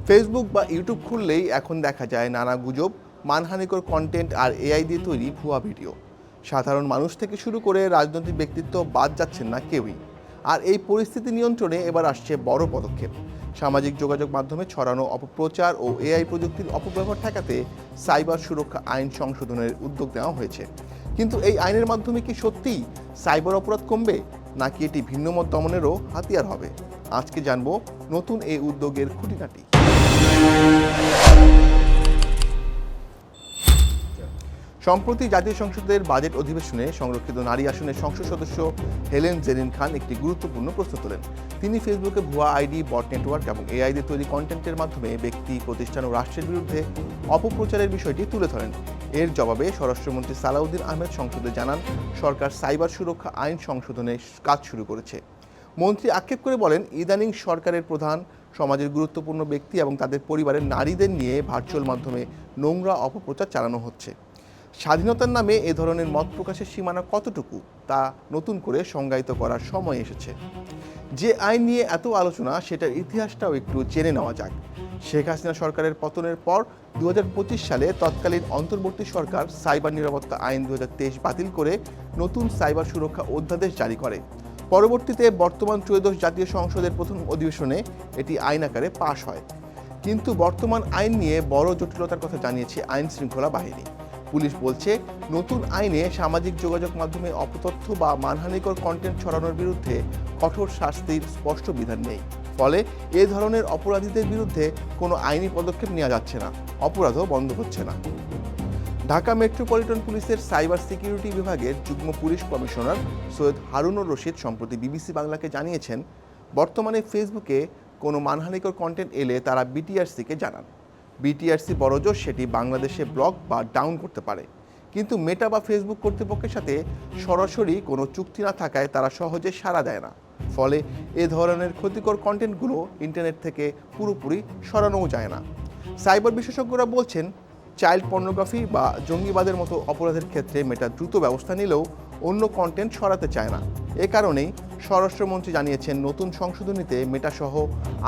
Facebook বা YouTube খুললেই এখন দেখা যায় নানা গুজব, মানহানিকর কন্টেন্ট আর এআই দিয়ে তৈরি ভুয়া ভিডিও। সাধারণ মানুষ থেকে শুরু করে রাজনৈতিক ব্যক্তিত্ব বাদ যাচ্ছেন না কেউই। আর এই পরিস্থিতি নিয়ন্ত্রণে এবার আসছে বড় পদক্ষেপ। সামাজিক যোগাযোগ মাধ্যমে ছড়ানো অপপ্রচার ও এআই প্রযুক্তির অপব্যবহার ঠেকাতে সাইবার সুরক্ষা আইন সংশোধনের উদ্যোগ নেওয়া হয়েছে। কিন্তু এই আইনের মাধ্যমে কি সত্যিই সাইবার অপরাধ কমবে, নাকি এটি ভিন্নমত দমনেরও হাতিয়ার হবে? আজকে জানবো নতুন এই উদ্যোগের খুঁটিনাটি। সম্প্রতি জাতীয় সংসদের বাজেট অধিবেশনে সংরক্ষিত নারী আসনের সংসদ সদস্য হেলেন জেরিন খান একটি গুরুত্বপূর্ণ প্রশ্ন তোলেন। তিনি ফেসবুকে ভুয়া আইডি, বট নেটওয়ার্ক এবং এআই দিয়ে তৈরি কন্টেন্টের মাধ্যমে ব্যক্তি, প্রতিষ্ঠান ও রাষ্ট্রের বিরুদ্ধে অপপ্রচারের বিষয়টি তুলে ধরেন। এর জবাবে স্বরাষ্ট্রমন্ত্রী সালাউদ্দিন আহমেদ সংসদে জানান, সরকার সাইবার সুরক্ষা আইন সংশোধনে কাজ শুরু করেছে। মন্ত্রী আক্ষেপ করে বলেন, ইদানিং সরকারের প্রধান, সমাজের গুরুত্বপূর্ণ ব্যক্তি এবং তাদের পরিবারের নারীদের নিয়ে ভার্চুয়াল মাধ্যমে নোংরা অপপ্রচার চালানো হচ্ছে। স্বাধীনতার নামে এ ধরনের মত প্রকাশের সীমানা কতটুকু তা নতুন করে সংজ্ঞায়িত করার সময় এসেছে। যে আইন নিয়ে এত আলোচনা, সেটার ইতিহাসটাও একটু জেনে নেওয়া যাক। শেখ হাসিনা সরকারের পতনের পর 2025 সালে তৎকালীন অন্তর্বর্তী সরকার সাইবার নিরাপত্তা আইন 2023 বাতিল করে নতুন সাইবার সুরক্ষা অধ্যাদেশ জারি করে। পরবর্তীতে বর্তমান ত্রয়োদশ জাতীয় সংসদের প্রথম অধিবেশনে এটি আইন আকারে পাশ হয়। কিন্তু বর্তমান আইন নিয়ে বড় জটিলতার কথা জানিয়েছে আইন শৃঙ্খলা বাহিনী। পুলিশ বলছে, নতুন আইনে সামাজিক যোগাযোগ মাধ্যমে অপতথ্য বা মানহানিকর কন্টেন্ট ছড়ানোর বিরুদ্ধে কঠোর শাস্তির স্পষ্ট বিধান নেই। ফলে এ ধরনের অপরাধীদের বিরুদ্ধে কোনো আইনি পদক্ষেপ নেওয়া যাচ্ছে না, অপরাধও বন্ধ হচ্ছে না। ঢাকা মেট্রোপলিটন পুলিশের সাইবার সিকিউরিটি বিভাগের যুগ্ম পুলিশ কমিশনার সৈয়দ হারুনুর রশিদ সম্প্রতি বিবিসি বাংলাকে জানিয়েছেন, বর্তমানে ফেসবুকে কোনো মানহানিকর কন্টেন্ট এলে তারা বিটিআরসিকে জানান। বিটিআরসি বড়জোর সেটি বাংলাদেশে ব্লক বা ডাউন করতে পারে। কিন্তু মেটা বা ফেসবুক কর্তৃপক্ষের সাথে সরাসরি কোনো চুক্তি না থাকায় তারা সহজে সাড়া দেয় না। ফলে এ ধরনের ক্ষতিকর কন্টেন্টগুলো ইন্টারনেট থেকে পুরোপুরি সরানোও যায় না। সাইবার বিশেষজ্ঞরা বলছেন, চাইল্ড পর্নোগ্রাফি বা জঙ্গিবাদের মতো অপরাধের ক্ষেত্রে মেটা দ্রুত ব্যবস্থা নিলেও অন্য কন্টেন্ট সরাতে চায় না। এ কারণেই স্বরাষ্ট্রমন্ত্রী জানিয়েছেন, নতুন সংশোধনীতে মেটাসহ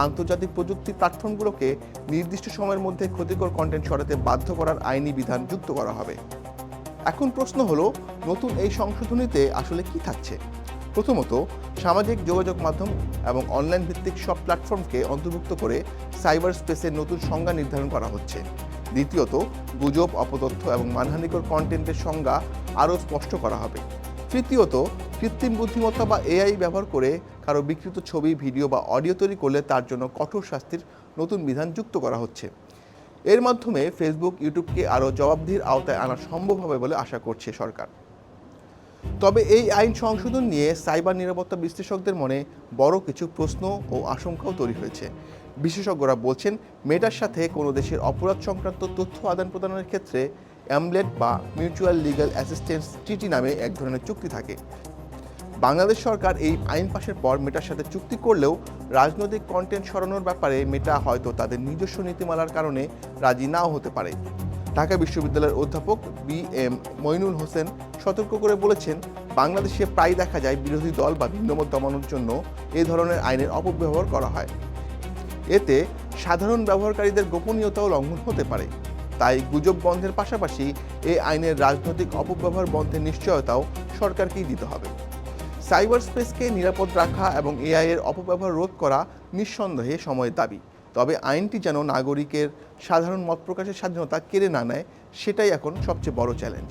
আন্তর্জাতিক প্রযুক্তি প্ল্যাটফর্মগুলোকে নির্দিষ্ট সময়ের মধ্যে ক্ষতিকর কন্টেন্ট সরাতে বাধ্য করার আইনি বিধান যুক্ত করা হবে। এখন প্রশ্ন হলো, নতুন এই সংশোধনীতে আসলে কি থাকছে? প্রথমত, সামাজিক যোগাযোগ মাধ্যম এবং অনলাইন ভিত্তিক সব প্ল্যাটফর্মকে অন্তর্ভুক্ত করে সাইবার স্পেসের নতুন সংজ্ঞা নির্ধারণ করা হচ্ছে। দ্বিতীয়ত, গুজব, অপতথ্য এবং মানহানিকর কন্টেন্টের সংজ্ঞা আরও স্পষ্ট করা হবে। তৃতীয়ত, কৃত্রিম বুদ্ধিমত্তা বা এআই ব্যবহার করে কারো বিকৃত ছবি, ভিডিও বা অডিও তৈরি করলে তার জন্য কঠোর শাস্তির নতুন বিধান যুক্ত করা হচ্ছে। এর মাধ্যমে ফেসবুক, ইউটিউবকে আরও জবাবদিহির আওতায় আনা সম্ভব হবে বলে আশা করছে সরকার। তবে এই আইন সংশোধন নিয়ে সাইবার নিরাপত্তা বিশ্লেষকদের মনে বড় কিছু প্রশ্ন ও আশঙ্কাও তৈরি হয়েছে। বিশেষজ্ঞরা বলছেন, মেটার সাথে কোনো দেশের অপরাধ সংক্রান্ত তথ্য আদান প্রদানের ক্ষেত্রে অ্যামলেট বা মিউচুয়াল লিগ্যাল অ্যাসিস্ট্যান্স ট্রিটি নামে এক ধরনের চুক্তি থাকে। বাংলাদেশ সরকার এই আইন পাশের পর মেটার সাথে চুক্তি করলেও রাজনৈতিক কন্টেন্ট সরানোর ব্যাপারে মেটা হয়তো তাদের নিজস্ব নীতিমালার কারণে রাজি নাও হতে পারে। ঢাকা বিশ্ববিদ্যালয়ের অধ্যাপক BM মইনুল হোসেন সতর্ক করে বলেছেন, বাংলাদেশে প্রায় দেখা যায় বিরোধী দল বা ভিন্নমত দমানোর জন্য এ ধরনের আইনের অপব্যবহার করা হয়। এতে সাধারণ ব্যবহারকারীদের গোপনীয়তাও লঙ্ঘন হতে পারে। তাই গুজব বন্ধের পাশাপাশি এই আইনের রাজনৈতিক অপব্যবহার বন্ধের নিশ্চয়তাও সরকারকেই দিতে হবে। সাইবার স্পেসকে নিরাপদ রাখা এবং এআই এর অপব্যবহার রোধ করা নিঃসন্দেহে সময়ের দাবি। তবে আইনটি যেন নাগরিকের সাধারণ মত প্রকাশের স্বাধীনতা কেড়ে না নেয়, সেটাই এখন সবচেয়ে বড় চ্যালেঞ্জ।